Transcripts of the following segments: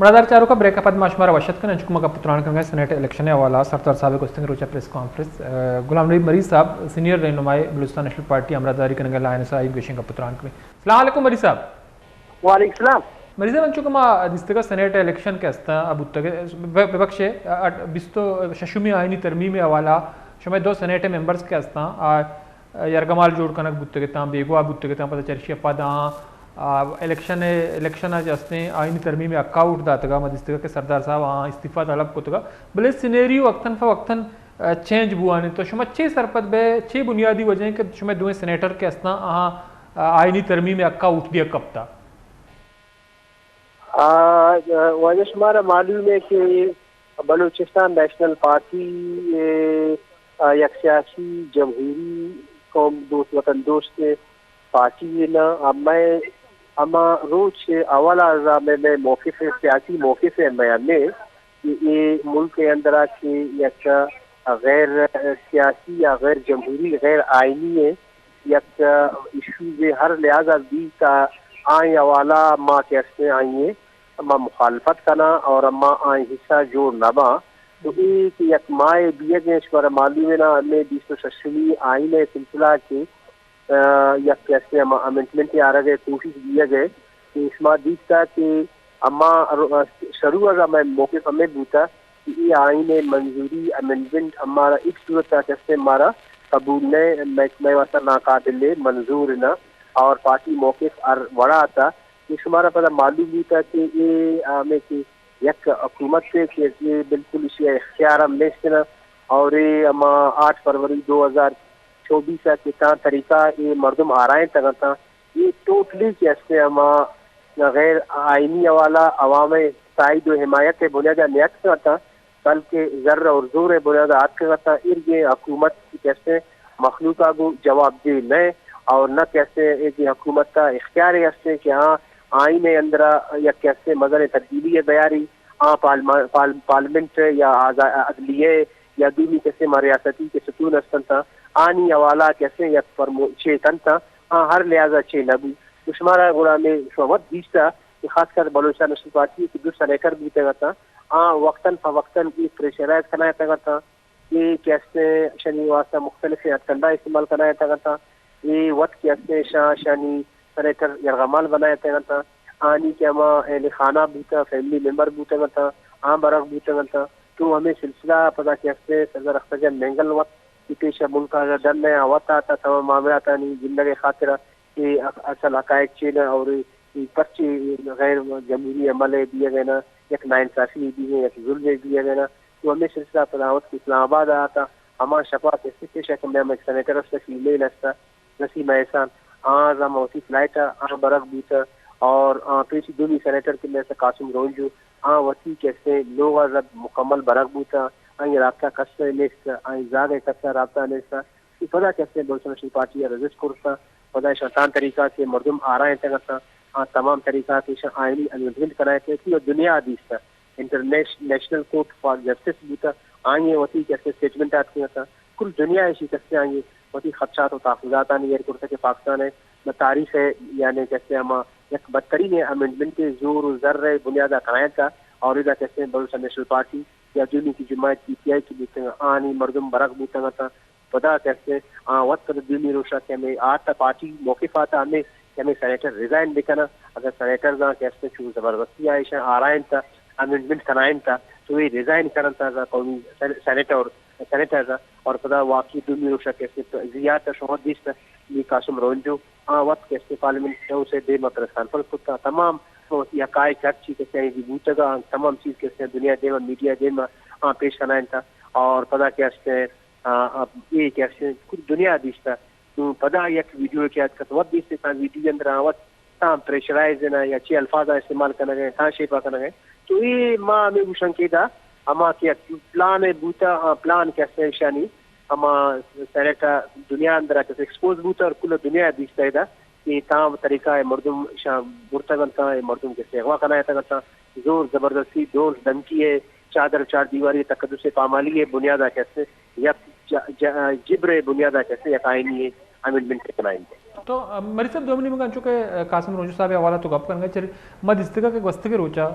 برادر چاروں کا break up معاشمہ وشت کا نچکما کا پتران کرنے سینیٹ الیکشن حوالہ سردار صاحب کو روچہ پریس کانفرنس غلام نبی مری صاحب سینئر رہنمائی بلوچستان نیشنل پارٹی امراداری کرنے لائن سے گوشن کا پتران کریں. السلام علیکم مری صاحب. وعلیکم السلام. مری صاحب انچکما دستگا سینیٹ الیکشن کے استا اب ببخش بستو ششمی آئینی ترمیم حوالہ شمع دو سینیٹ ممبرز کے استا یرگمال جوڑ کنک بودتگتا بیگوا بودتگتا پتہ چرشی پدا الیکشن جستے آئینی ترمیم اکا اٹھ داتگا مدستگا کہ سردار صاحب استعفیٰ طلب کتگا بلے سینیریو وقتاً فوقتاً چینج بوانے تو شما چھ سرپت بے چھ بنیادی وجہیں کہ شما دوئے سینیٹر کے اسنا آئینی ترمیم اکا اٹھ دیا کب تا. وجہ شمارا معلوم ہے کہ بلوچستان نیشنل پارٹی یک سیاسی جمہوری قوم دوست وطن دوست پارٹی نا اما روز سے اولا میں موقف سیاسی موقف ہے بیان میں کہ یہ ملک کے اندر کے یک غیر سیاسی یا غیر جمہوری غیر آئینی ہے یک ایشوز ہر لحاظہ بھی کا آئیں حوالہ ماں کیسے آئیں اما مخالفت کرنا اور اما آئیں حصہ جوڑ نبا تو ایک یک مائے بیے گئے شمارا معلوم ہے نا میں 286 آئین سلسلہ کے یک کیسے اما امنٹمنٹ آ رہے کوشش کیا گئے کہ اس میں دیکھتا کہ اما شروع اگر میں موقف ہمیں بوتا کہ یہ آئین منظوری امنٹمنٹ ہمارا ایک صورت کا کیسے ہمارا قبول نے میں واسطہ ناقابل منظور نہ اور پارٹی موقف بڑا آتا کہ ہمارا پتہ معلوم بھی تھا کہ یہ ہمیں کہ یک حکومت سے کہ یہ بالکل اسی اختیار ہم لیسنا اور یہ اما 8 فروری 2024 کے طریقہ یہ مردم آرائیں تگتا یہ ٹوٹلی کیسے اما غیر آئینی حوالہ عوام تائید و حمایت بنیادہ نیت کرتا بلکہ ذر اور زور بنیادہ ہاتھ کرتا ارگے حکومت کیسے مخلوقہ کو جواب دے نئے اور نہ کیسے ایک حکومت کا اختیار ہے کہ ہاں آئین اندر یا کیسے مظہر تبدیلی بیاری پارلیمنٹ یا عدلیہ یا دومی کیسے ریاستی کے ستون استن تھا آنی حوالہ کیسے یا چھ تن تھا ہر لہٰذا چھ نبو تو شمارا غلام شعبت بیچتا کہ خاص کر بلوچستان نیشنل پارٹی کی دوسرا سینیٹر بھی تھا وقتاً فوقتاً ایک پریشرائز کرنا تھا یہ کیسے شنی واسطہ مختلف ہتھکنڈا استعمال کرنا تھا یہ وقت کیسے شاہ شانی سینیٹر یرغمال بنایا تھا آنی کے اما اہل خانہ بوتا فیملی ممبر بوتا تھا عام برق بوتا تھا تو ہمیں سلسلہ پتہ کیسے صدر اختجان مینگل وقت کی پیشہ ملک کا ڈر نیا ہوتا تھا تمام معاملات نہیں زندگی خاطرہ کہ اصل حقائق چینا اور پرچی غیر جمہوری عمل دیے گئے نا یک ناانصافی دی گئے یک ظلم دیے گئے نا تو ہمیں سلسلہ پداوت کی اسلام آباد آیا تھا ہمارا شفاعت اس پیشہ کہ میں ایک سینیٹر اس سے فیمیل استا نسیم احسان رام ہوتی فلائٹ برق بوتا اور پیشی دونی سینیٹر کے میں سے قاسم رونجو وسیع کیسے لوگ رب مکمل برق بوتا رابطہ کسر نیستا زیادہ کسر رابطہ نیستا یہ پتہ کیسے بلوچستان نیشنل پارٹی رجسٹ کرتا پتہ شیطان طریقہ سے مردم آرائیں تگتا تمام طریقہ کے آئینی امنڈمنٹ کرائے تھے اور دنیا حدیث تھا انٹرنیشنل کورٹ فار جسٹس بوتا آئیں وسیع کیسے اسٹیٹمنٹ آتی تھا کل دنیا ایسی کیسے آئیں وسیع خدشات و تحفظات آنی ایئر کرتا کہ پاکستان ہے میں تاریخ ہے یعنی کیسے ہم ایک بدترین امنڈمنٹ کے زور و ذر بنیادہ قنایت کا اور ادھر کیسے بلوچستان نیشنل پارٹی یا دونوں کی جماعت PTI کی بیتے آنی مردم برق بوتا تھا پدا کیسے وقت دینی روشا کہ ہمیں آتا پارٹی موقف آتا ہمیں کہ ہمیں سینیٹر ریزائن بکنا اگر سینیٹر دا کیسے چون زبردستی آئیشا آرائن تھا امنڈمنٹ کنائن تھا تو یہ ریزائن کرن تھا قومی سینیٹر دا اور پدا واقعی دینی روشا کیسے زیادہ شہد دیستا یہ قاسم رونجو وقت کیسے پارلیمنٹ سے دے مطرس کانفرنس کرتا تمام حقائق ہر کیسے بوتگا تمام چیز کیسے دنیا دے میڈیا دے میں پیش کرنا تھا اور پدا کیسے یہ کیسے کچھ دنیا دیستا تو پدا یک ویڈیو کیا وقت دیستے تھا ویڈیو اندر وقت تام پریشرائز دینا یا چھ الفاظ استعمال کرنا گئے تھا شیپا کرنا گئے تو یہ ماں ہمیں گوشن کی تھا اما کیا پلان بوتا پلان کیسے شانی اما سینیٹر دنیا اندر کیسے ایکسپوز بوتا اور کل دنیا دیستا تھا کہ تام طریقہ مردم مرتگن تھا مردم کے اغوا کرنا تھا زور زبردستی دور دھمکی ہے چادر چار دیواری تقدس پامالی ہے بنیادہ کیسے یا جبر بنیادہ کیسے یک آئینی ہے امینڈمنٹ بنائیں گے. تو مری صاحب دومنی میں چونکہ قاسم روچو صاحب حوالہ تو گپ کرنگا چل مد استگا کے گوستگی روچا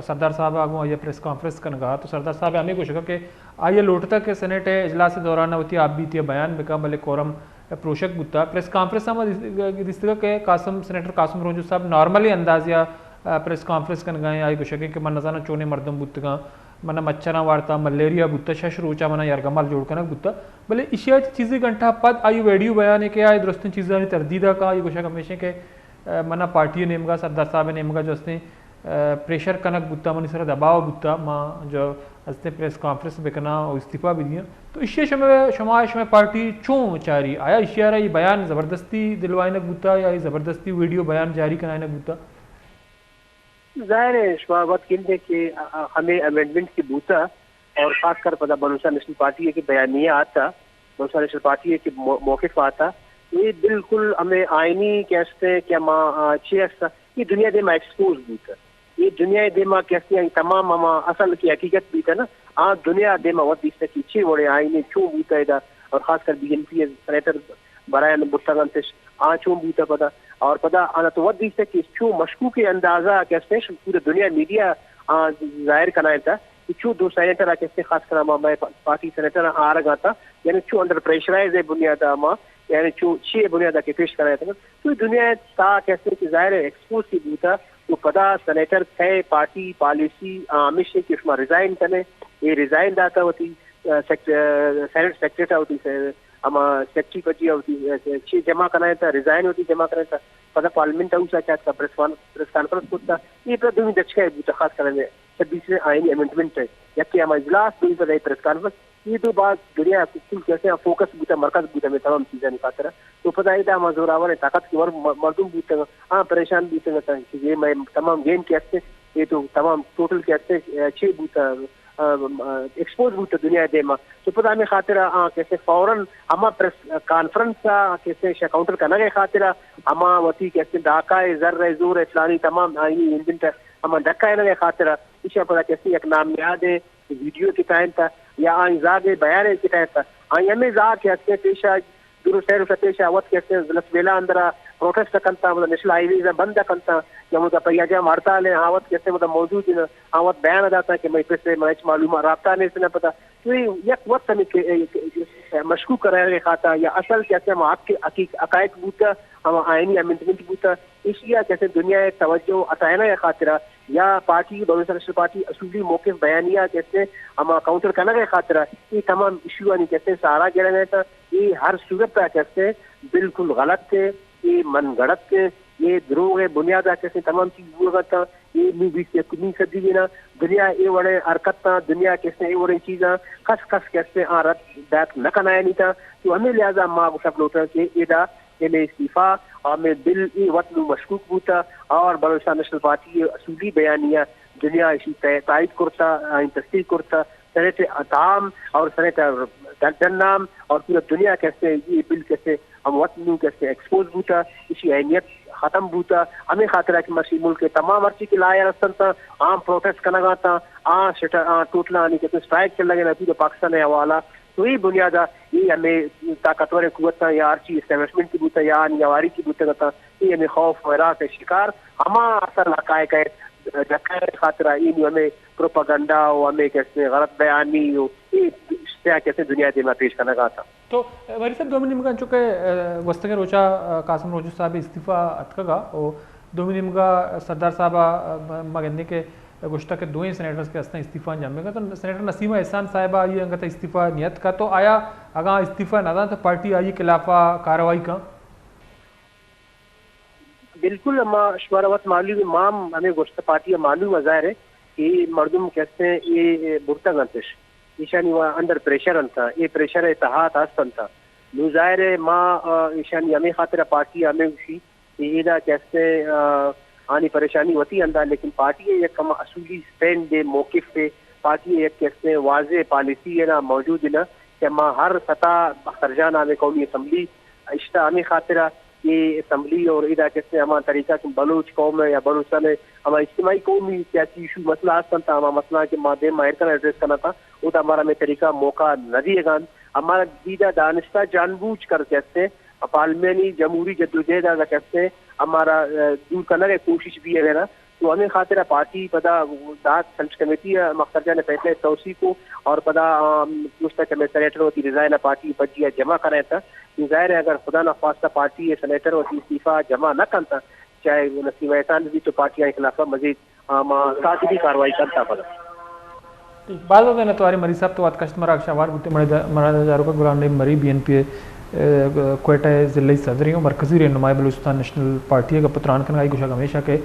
سردار صاحب آگوں آئیے پریس کانفرنس کرنگا تو سردار صاحب ہمیں کوشش کہ آئیے لوٹتا کہ سینٹ اجلاس دوران ہوتی آپ بھی تھی بیان بکا بلے کورم پروشک بتا پریس کانفرنس میں استگا کہ سینیٹر قاسم روچو صاحب نارملی انداز یا پریس کانفرنس کرنگا آئی کوشش کہ من نظانہ چونے مردم بتگا من مچھرا وارتا ملیریا بتا شش روچا من یرگمال جوڑ کنک بتا بلے اشیا چیزیں گھنٹہ پد آئی ویڈیو بیان ہے کہ آئی درستن چیزیں تردیدہ کا آئی کوشش ہمیشہ کہ منا پارٹی نیمگا سردار صاحب نیمگا جو استے پریشر کنک بتا منی سر دباؤ بتا ماں جو استے پریس کانفرنس بکنا اور استعفیٰ بھی دیا تو اشیا شما پارٹی چوں چاری آیا اشیا یہ بیان زبردستی دلوائنک بتا یا زبردستی ویڈیو بیان جاری کرائنک بتا؟ ظاہر ہے شما بات کہتے کہ ہمیں امینڈمنٹ کی بوتا اور خاص کر پتہ بلوچستان نیشنل پارٹی ہے کہ بیانیہ آتا بلوچستان نیشنل پارٹی ہے کہ موقف آتا یہ بالکل ہمیں آئینی کہتے کہ ماں چیز یہ دنیا دے میں ایکسپوز بوتا یہ دنیا دے میں کہتے ہیں تمام ماں اصل کی حقیقت بھی تھا نا دنیا دے میں وقت دیستا کہ چھ وڑے آئینی چوں بوتا ہے اور خاص کر بی این پی سینیٹر برائے بٹا گنتش چوں بوتا پتہ اور پتہ آنا تو وقت دیستا کہ چوں مشکوک اندازہ کہتے ہیں پورے دنیا میڈیا ظاہر کرنا تھا کہ چوں دو سینیٹر کہتے خاص کر میں پارٹی سینیٹر آ رہا تھا یعنی چوں انڈر پریشرائز ہے بنیاد ماں یعنی چوں چھ بنیاد کے پیش کرایا تھا تو دنیا تا کہتے کہ ظاہر ایکسپوز کی بوتا تو پتہ سینیٹر ہے پارٹی پالیسی ہمیشہ کہ اس میں ریزائن کرنے یہ ریزائن داتا ہوتی سینٹ سیکریٹر ہوتی اما سیکٹری پچی ہوتی چھ جمع کرنا تھا ریزائن ہوتی جمع کرنا تھا پتہ پارلیمنٹ ہاؤس کیا تھا پریس کانفرنس ہوتا یہ پورا دونوں دچکا ہے بوتا خاص کرنے 26 آئینی امینڈمنٹ ہے جبکہ ہمارا اجلاس دونوں پر پریس کانفرنس یہ دو بات دنیا کل کیسے فوکس بوتا مرکز بوتا میں تمام چیزیں نکالتا رہا تو پتہ یہ تھا ہمارا زوراور ہے طاقت کی مردم بوتا پریشان بوتا تھا کہ یہ میں تمام گیم کیسے یہ تو تمام ٹوٹل کیسے چھ بوتا ایکسپوز ہوتا دنیا دے میں تو پتہ ہمیں خاطر کیسے فوراً ہما پریس کانفرنس کیسے کاؤنٹر کرنا گئے خاطر ہما وتی کیسے ڈاکہ زر زور فلانی تمام آئی انجن ہما ڈکا ہے نہ خاطر اسے پتہ کیسے ایک نام یاد ہے ویڈیو کی ٹائم تھا یا آئی زاد بیان کی ٹائم تھا آئی ہمیں زا کیسے پیشہ دور سیر پیشہ وقت کیسے ویلا اندر پروٹیسٹ کنتا مطلب نیشنل ہائی ویز بند کنتا یا مطلب پہیاجہ ہڑتال ہے آوت کیسے مطلب موجود ہے آوت بیان ادا کہ میں پیسے میچ معلومات رابطہ نہیں سے نہ پتا تو یک وقت ہمیں مشکوک کرایا خاطہ یا اصل کیسے ہم آپ کے عقائد بوتا ہم آئینی امینڈمنٹ بوتا اس لیے کیسے دنیا توجہ عطائنا ہے خاطرہ یا پارٹی بلوچستان نیشنل پارٹی اصولی موقف بیانیہ کیسے ہم کاؤنٹر کرنا گئے خاطرہ یہ تمام ایشو نہیں کیسے سہارا گرا گیا تھا یہ ہر صورت کا کیسے بالکل غلط تھے یہ من گڑت تھے یہ دروغ ہے بنیاد کیسے تمام چیز بول تھا یہ نہیں صدی دینا دنیا یہ وڑے حرکت تھا دنیا کیسے یہ وڑے چیزیں خس خس کیسے رت بیک نہ کنایا نہیں تھا تو ہمیں لہٰذا ماں سب لوٹا کہ ادا میں استعفیٰ اور میں دل یہ وقت مشکوک ہوتا اور بلوچستان نیشنل پارٹی اصولی بیانیہ دنیا اسی تائید کرتا تصدیق کرتا سینیٹ عطام اور سینیٹ نام اور پورا دنیا کیسے یہ بل کیسے ہم وقت کیسے ایکسپوز ہوتا اسی اہمیت ختم ہوتا ہمیں خاطر ہے کہ مشی ملک کے تمام عرصی کے لائے رستن تھا عام پروٹیسٹ کرنا گا تھا ٹوٹلا نہیں کہتے اسٹرائک چل لگے نا پورے پاکستان ہے حوالہ تو یہ بنیاد یہ ہمیں طاقتور قوت تھا یا آرچی اسٹیبلشمنٹ کی بوتا یا نیواری کی بوتا تھا یہ ہمیں خوف وراء کے شکار ہما اثر حقائق ہے خاطرہ یہ ہمیں پروپاگنڈا اور ہمیں کیسے غلط بیانی یہ کیسے دنیا دے میں پیش کرنا گا تھا تو وری صاحب دومی نمگا چونکہ گوستگے روچا قاسم روچو صاحب استعفیٰ اتکگا اور دومی نمگا سردار صاحبہ مگندے کے گوشتا کے دوئیں سینیٹرز کے ہستیں استعفیٰ جامعے گا تو سینیٹر نسیمہ احسان صاحبہ آئی انگتا استعفیٰ نیت کا تو آیا اگاں استعفیٰ نہ تو پارٹی آئی خلافہ کاروائی کا بالکل شمارا وقت معلوم امام ہمیں گوشت پارٹی معلوم ظاہر ہے کہ مردم کہتے ہیں یہ برتا گنتش ایشانی انڈر پریشر انتا یہ پریشر اتحاد آستن تھا نو ظاہر ہے ایشانی ہمیں خاطر پارٹی ہمیں اسی یہ کہتے آنی پریشانی ہوتی اندر لیکن پارٹی ایک ہم اصولی اسٹینڈ دے موقف پہ پارٹی ایک کہتے ہیں واضح پالیسی ہے نا موجود ہے نا کہ ہم ہر سطح خرجان ہمیں قومی اسمبلی اشتہ ہمیں خاطرہ یہ اسمبلی اور ادا کہتے ہیں ہمارا طریقہ کہ بلوچ قوم ہے یا بلوچستان ہے ہمارا اجتماعی قومی سیاسی ایشو مسئلہ آستن تھا ہمارا مسئلہ کے مادے ماہر کا ایڈریس کرنا تھا وہ تو ہمارا میں طریقہ موقع نہ دیے گا ہمارا دیدہ دانستہ جان بوجھ کر کہتے ہیں پارلیمانی جمہوری جدوجہد اگر کہتے ہیں ہمارا دور کرنے کی کوشش بھی ہے نا، تو ہمیں خاطر پارٹی پدا داد سنٹر کمیٹی مخترجہ نے فیصلہ توسیع کو اور پدا سینیٹر ہوتی رضائن پارٹی بجیا جمع کریں تھا. ظاہر ہے اگر خدا نخواستہ پارٹی سینیٹر ہوتی استعفیٰ جمع نہ کرتا چاہے نسیم احسان بھی تو پارٹیاں کے خلاف مزید ساتھی کارروائی کرتا پڑا. بعض وقت نا تواری مری صاحب تو وقت کشت مرا شوار بوتے مراد جارو کا غلام نبی مری بی این پی کوئٹہ ضلعی صدری ہوں مرکزی رہنمائی بلوچستان نیشنل پارٹی کا پتران کرنا گوشا ہمیشہ کہ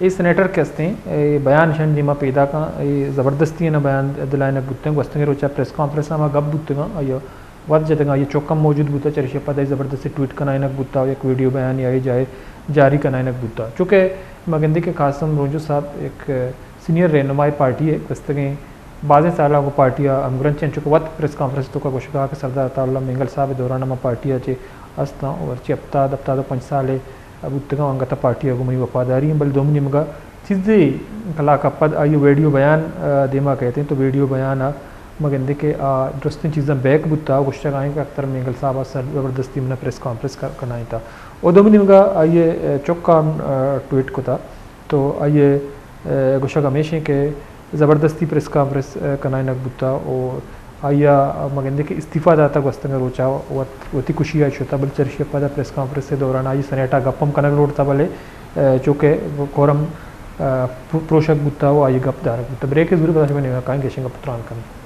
یہ سینیٹر کے ہستے ہیں بیان شن جیما پیدا کا زبردستی نا بیان دلائن بوتے ہیں وستنگے روچا پریس کانفرنس میں گپ بوتے گا یہ ود جتگا یہ چوکم موجود بوتا چرشی پتہ زبردستی ٹویٹ کرنا انک بوتا ایک ویڈیو بیان یا جائے جاری کرنا انک بوتا چونکہ مگندی کے قاسم روجو صاحب ایک سینئر رہنمائی پارٹی ہے وستگیں بعض سالہ کو پارٹیاں امگرن چین چکو وقت پریس کانفرنس تو کا گوشگا کہ سردار تعالیٰ منگل صاحب دوران ما پارٹیاں چے ہستا اور چے ہفتہ 5 سالے اب اتگا انگتا پارٹیاں کو منی وفاداری ہیں بل دومنی مگا چیزیں کلا کا پد آئی ویڈیو بیان دیما کہتے ہیں تو ویڈیو بیان مگندے کے درستین چیزیں بیک بتا گوشتا گائیں کہ اکتر منگل صاحب سر زبردستی من پریس کانفرنس کرنا تھا اور دومنی مگا آئیے چوکا ٹویٹ کو تھا تو آئیے گوشتا ہمیشہ کہ زبردستی پریس کانفرنس کنائن بوتا اور آیا مگندے کے استعفیٰ داتا گوستنگ روچا وتی خوشی آئی شوتا بل چرشی پادا پریس کانفرنس سے دوران آئی سنیٹا گپم کنگ روڑتا بلے چونکہ کورم پروشک بوتا وہ آئی گپ دارک بوتا بریک ضرور بتا شکنے کائیں گے شنگا پتران کرنے